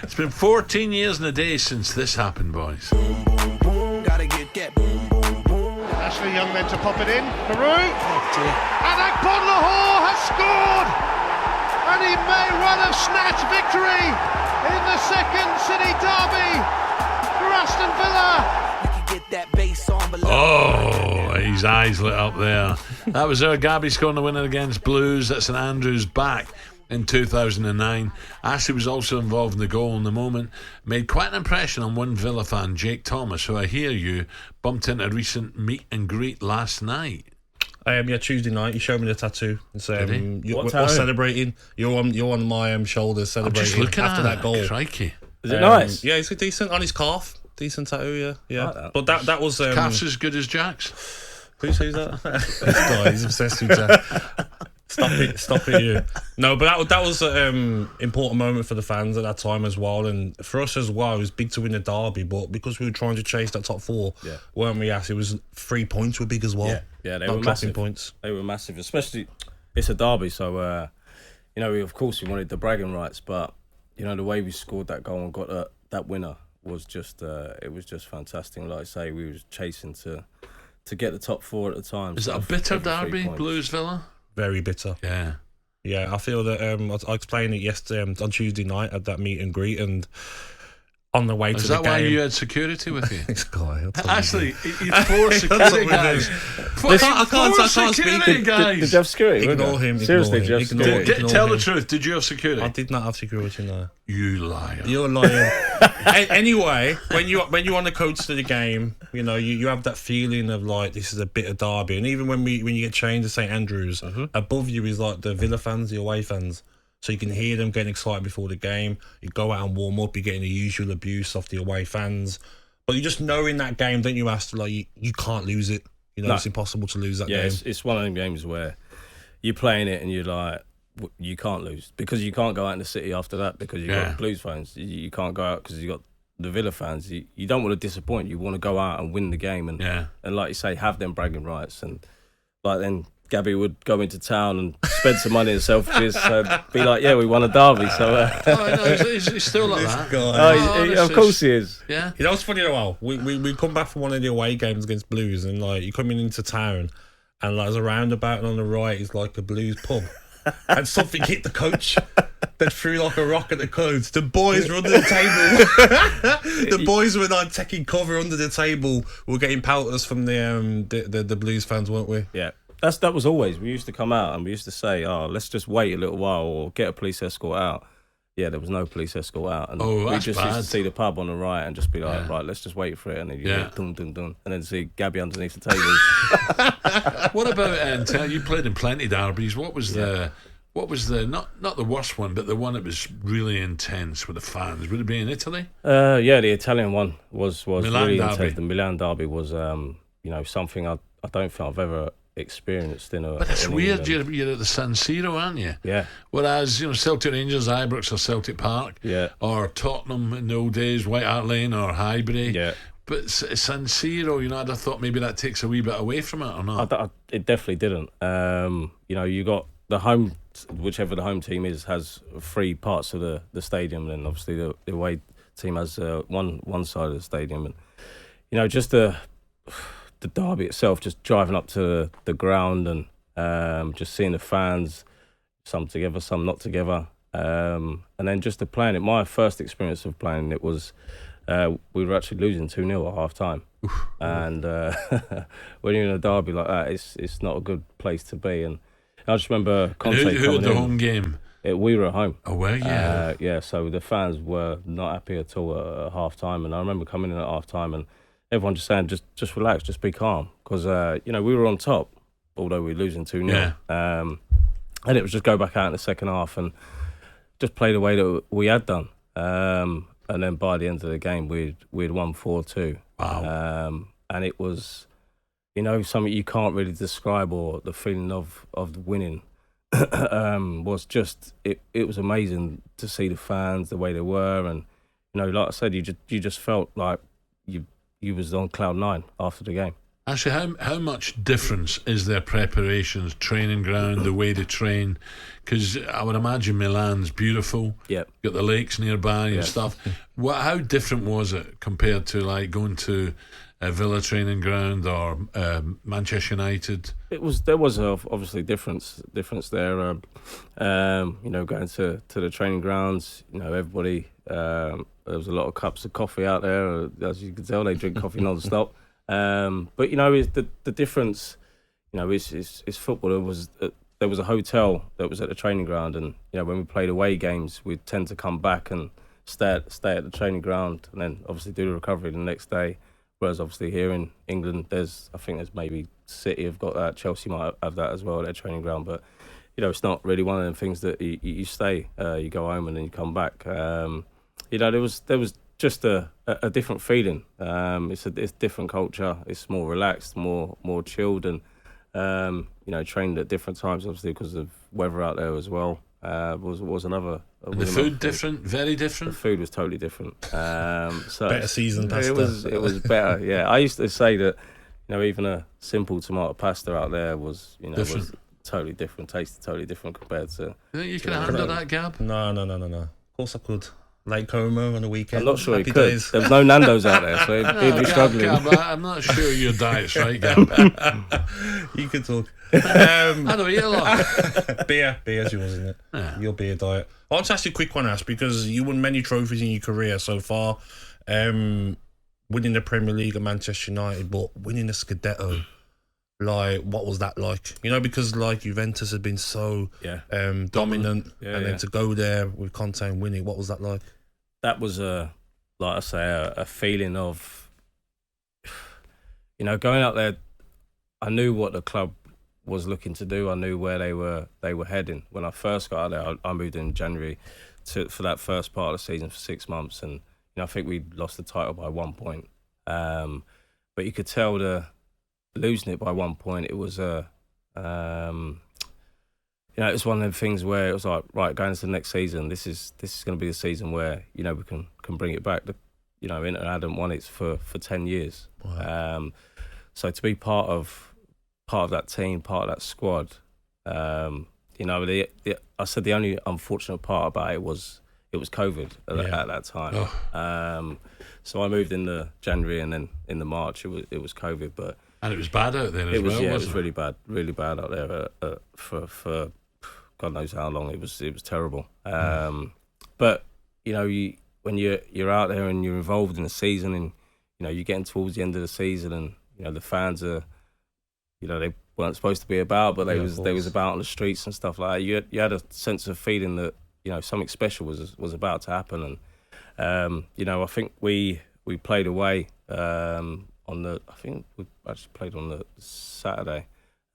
It's been 14 years and a day since this happened, boys. Ashley Young then to pop it in. Peru. And Agbonlahor has scored. And he may well have snatched victory in the second City derby for Aston Villa. Oh, his eyes lit up there. That was our Gabby scoring the winner against Blues at St Andrews back in 2009. Ashley was also involved in the goal in the moment. Made quite an impression on one Villa fan, Jake Thomas, who I hear you bumped into a recent meet and greet last night. Yeah, Tuesday night. You showed me the tattoo. It's, we're celebrating. You're on my shoulders celebrating. I'm just looking after at that goal. Crikey. Is it nice? Yeah, it's decent on his calf. Decent tattoo, yeah. Like But that was Calf's as good as Jack's. Who's that? This guy, he's obsessed with Jack. Stop it, you. No, but that was an important moment for the fans at that time as well, and for us as well. It was big to win the derby, but because we were trying to chase that top four, weren't we? Yes, it was 3 points were big as well. Yeah, they Not were dropping massive. points. They were massive, especially it's a derby, so of course we wanted the bragging rights, but the way we scored that goal and got that winner was just it was just fantastic. Like I say, we was chasing to get the top four at the time. Is that a bitter derby, Blues Villa? Very bitter. Yeah, I feel that I explained it yesterday on Tuesday night at that meet and greet, and on the way to the game. Is that why you had security with you? This guy, Actually, he's four security guys. I can't speak. Did you have security? Ignore him. Seriously, did you have security? Tell the truth. Did you have security? I did not have security. No. You liar. You're lying. Anyway, when you're on the coach to the game, you have that feeling of like this is a bit of derby, and even when you get changed to St Andrews, above you is like the Villa fans, the away fans. So you can hear them getting excited before the game. You go out and warm up. You're getting the usual abuse off the away fans, but you just know in that game, don't you, Aston? Like you can't lose it. It's impossible to lose that game. It's one of them games where you're playing it and you're like, you can't lose because you can't go out in the city after that because you've got Blues fans. You can't go out because you've got the Villa fans. You don't want to disappoint. You want to go out and win the game and like you say, have them bragging rights. And like then Gabby would go into town and spend some money in selfridges, so be like, we won a derby. So he's still like that. Of course he is. Yeah. It's funny though. We come back from one of the away games against Blues, and like you're coming into town, and like there's a roundabout, and on the right is like a Blues pub, and something hit the coach. That threw like a rock at the coach. The boys were under the table. The boys were like taking cover under the table. We were getting pelters from the Blues fans, weren't we? Yeah. That was always. We used to come out and we used to say, let's just wait a little while or get a police escort out. Yeah, there was no police escort out. And we just used to see the pub on the right and just be like, right, let's just wait for it. And then you hear dun, dun, dun, and then see Gabby underneath the tables. What about, you played in plenty derbies. What was the not the worst one, but the one that was really intense with the fans? Would it be in Italy? The Italian one was Milan really derby. intense. The Milan derby was, something I don't think I've ever experienced in a. But it's in weird. England. You're at the San Siro, aren't you? Yeah. Whereas Celtic Rangers, Ibrox, or Celtic Park, or Tottenham in the old days, White Hart Lane or Highbury. Yeah. But San Siro, I'd have thought maybe that takes a wee bit away from it, or not? It definitely didn't. You got the home, whichever the home team is, has 3 parts of the stadium, and obviously the away team has one side of the stadium, and just the derby itself, just driving up to the ground and just seeing the fans, some together, some not together, and then just the playing it. My first experience of playing it was we were actually losing 2-0 at half time, and when you're in a derby like that, it's not a good place to be. And I just remember Conte who coming had the in. home game? We were at home. Oh, were you? So the fans were not happy at all at half time, and I remember coming in at half time and everyone just saying, just relax, just be calm, because we were on top, although we were losing 2-0. And it was just go back out in the second half and just play the way that we had done. And then by the end of the game, we'd won 4-2. Wow. And it was, something you can't really describe, or the feeling of winning was just, it was amazing to see the fans the way they were, and like I said, you just felt like you was on cloud 9 after the game. Actually, how much difference is their preparations, training ground, the way they train? Because I would imagine Milan's beautiful. Yep. Got the lakes nearby and stuff. How different was it compared to like going to a Villa training ground or Manchester United? There was obviously difference there. Going to the training grounds. Everybody. There was a lot of cups of coffee out there. As you can tell, they drink coffee non-stop. But it's the difference. It's football. There was a hotel that was at the training ground, and when we played away games, we'd tend to come back and stay at the training ground, and then obviously do the recovery the next day. Whereas obviously here in England, I think there's maybe City have got that, Chelsea might have that as well at their training ground, but it's not really one of them things that you stay, you go home and then you come back. There was just a different feeling. It's a different culture. It's more relaxed, more chilled, and trained at different times, obviously because of weather out there as well. Was another. And the food different, very different. The food was totally different. So better seasoned pasta. It was better. Yeah, I used to say that even a simple tomato pasta out there was was totally different, tasted totally different compared to. You think you can handle that, Gab? No. Of course I could. Lake Como on the weekend. I'm not sure Happy he could. days. There's no Nando's out there, so he'd be struggling. Gab, I'm not sure your diet's right, Gab. You can talk. I don't eat a lot. Beer's yours, isn't it? Yeah. Your beer diet. I'll just ask you a quick one, Ash, because you won many trophies in your career so far. Winning the Premier League at Manchester United, but winning the Scudetto, what was that like? Because Juventus had been so dominant, and then to go there with Conte and winning, what was that like? That was a feeling of, going out there. I knew what the club was looking to do. I knew where they were heading. When I first got out there, I moved in January for that first part of the season for 6 months, and I think we lost the title by 1 point. But you could tell losing it by 1 point, it was it was one of them things where it was like, right, going into the next season, this is going to be the season where we can bring it back. Inter hadn't won it for 10 years. Wow. So to be part of that team, part of that squad, I said the only unfortunate part about it was COVID at that time. Oh. So I moved in the January, and then in the March it was COVID, but. And it was bad out there as well. Yeah, wasn't it was really bad out there for God knows how long. It was terrible. But when you're out there and you're involved in the season, and you're getting towards the end of the season, and the fans are, they weren't supposed to be about, but they was about on the streets and stuff like that. You had a sense of feeling that something special was about to happen, and I think we played away. I think we actually played on the Saturday.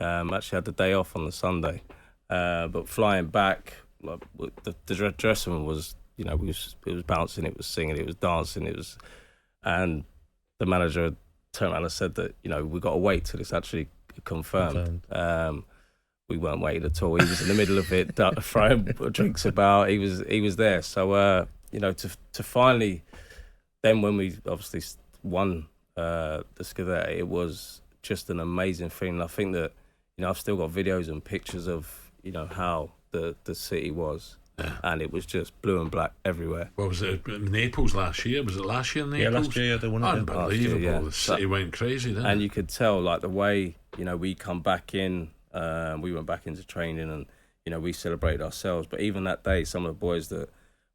Actually had the day off on the Sunday, but flying back, the dressing room was, it was bouncing, it was singing, it was dancing, and the manager turned around and said that we got to wait till it's actually confirmed. We weren't waiting at all. He was in the middle of it, throwing drinks about. He was there. So to finally, then when we obviously won the Scudetto, it was just an amazing feeling. I think that I've still got videos and pictures of how the city was, and it was just blue and black everywhere. What was it, Naples last year? Was it last year in Naples? Yeah, last year they won it. Unbelievable. Year, The city went crazy, didn't it? And you could tell the way we come back in. We went back into training, and we celebrated ourselves. But even that day, some of the boys that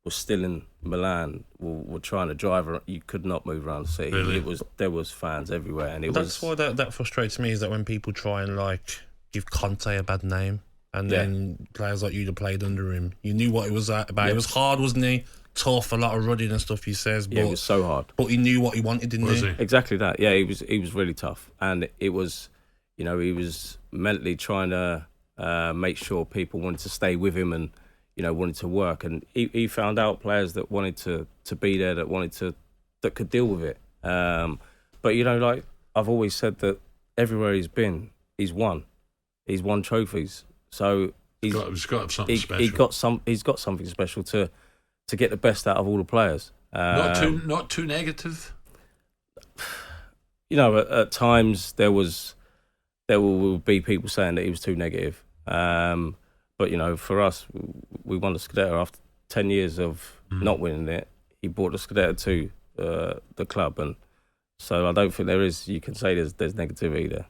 were still in Milan were trying to drive around. You could not move around the city. Really? There was fans everywhere, and that's why that frustrates me, is that when people try and give Conte a bad name, and then players like you that played under him, you knew what it was about. Yeah. It was hard, wasn't he? Tough, a lot of running and stuff, he says. But, it was so hard. But he knew what he wanted, didn't he? Exactly that. Yeah, he was really tough, and it was, he was mentally trying to make sure people wanted to stay with him and wanted to work, and he found out players that wanted to be there, that could deal with it. But I've always said that everywhere he's been, he's won trophies. So he's got to have something special. He's got something special to get the best out of all the players. Not too negative. at times there will be people saying that he was too negative. But for us, we won the Scudetto after 10 years of not winning it. He brought the Scudetto to the club, and so I don't think you can say there's negativity there.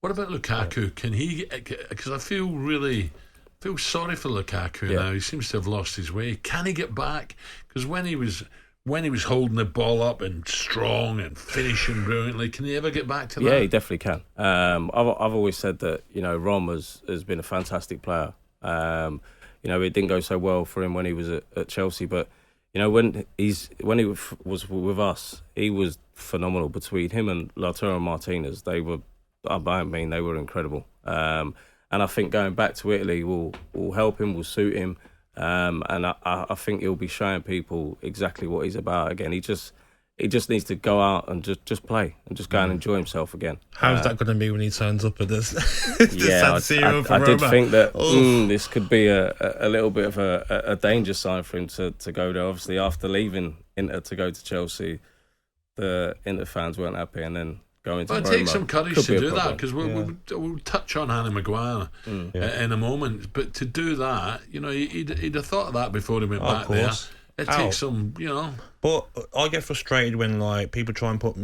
What about Lukaku? Can he? Because I feel sorry for Lukaku now. He seems to have lost his way. Can he get back? Because when he was holding the ball up and strong and finishing brilliantly, can he ever get back to that? Yeah, he definitely can. I've always said that Rom has been a fantastic player. It didn't go so well for him when he was at Chelsea, but when he was with us, he was phenomenal. Between him and Lautaro Martinez, they were incredible. And I think going back to Italy will help him, will suit him. And I think he'll be showing people exactly what he's about again. He just needs to go out and just play and just go and enjoy himself again. How's that going to be when he turns up at this? San Siro for Roma? I did think that this could be a little bit of a danger sign for him to go there. Obviously, after leaving Inter to go to Chelsea, the Inter fans weren't happy, and then going to Roma. It takes some courage to do that, because we'll touch on Harry Maguire in a moment. But to do that, he'd have thought of that before he went back there. It takes some, But I get frustrated when people try and put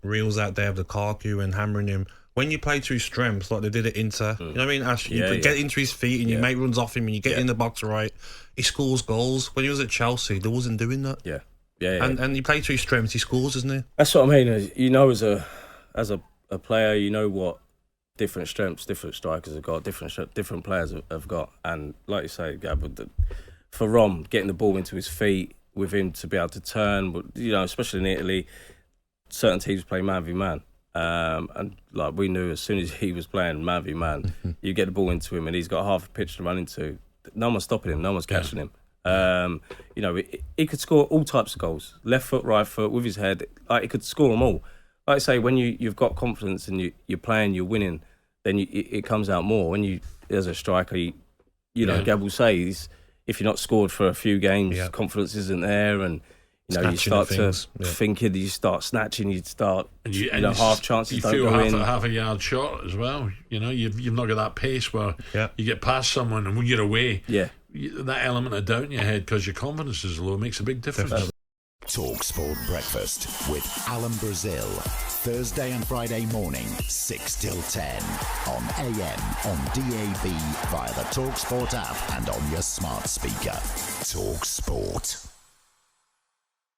reels out there of Lukaku and hammering him. When you play to his strengths, like they did at Inter, you know what I mean? Ash, you get into his feet and you make runs off him and you get in the box right. He scores goals. When he was at Chelsea, he wasn't doing that. Yeah. And he plays to his strengths, he scores, doesn't he? That's what I mean. As a player, you know what different strengths different strikers have got, different players have got, and like you say, Gab, for Rom, getting the ball into his feet with him to be able to turn, but especially in Italy, certain teams play man v man, and we knew as soon as he was playing man v man, you get the ball into him and he's got half a pitch to run into. No one's stopping him, no one's catching him. He could score all types of goals, left foot, right foot, with his head. He could score them all. Like I say, when you've got confidence and you're playing, you're winning, then it comes out more. When you, as a striker, Gab will say, if you're not scored for a few games, confidence isn't there, and you start to thinking, you start snatching, you start half chances. You don't feel go in. half a yard short as well. You've not got that pace where you get past someone and when you're away, that element of doubt in your head because your confidence is low makes a big difference. talkSPORT Breakfast with Alan Brazil. Thursday and Friday morning, 6 till 10. On AM, on DAB, via the talkSPORT app and on your smart speaker. talkSPORT.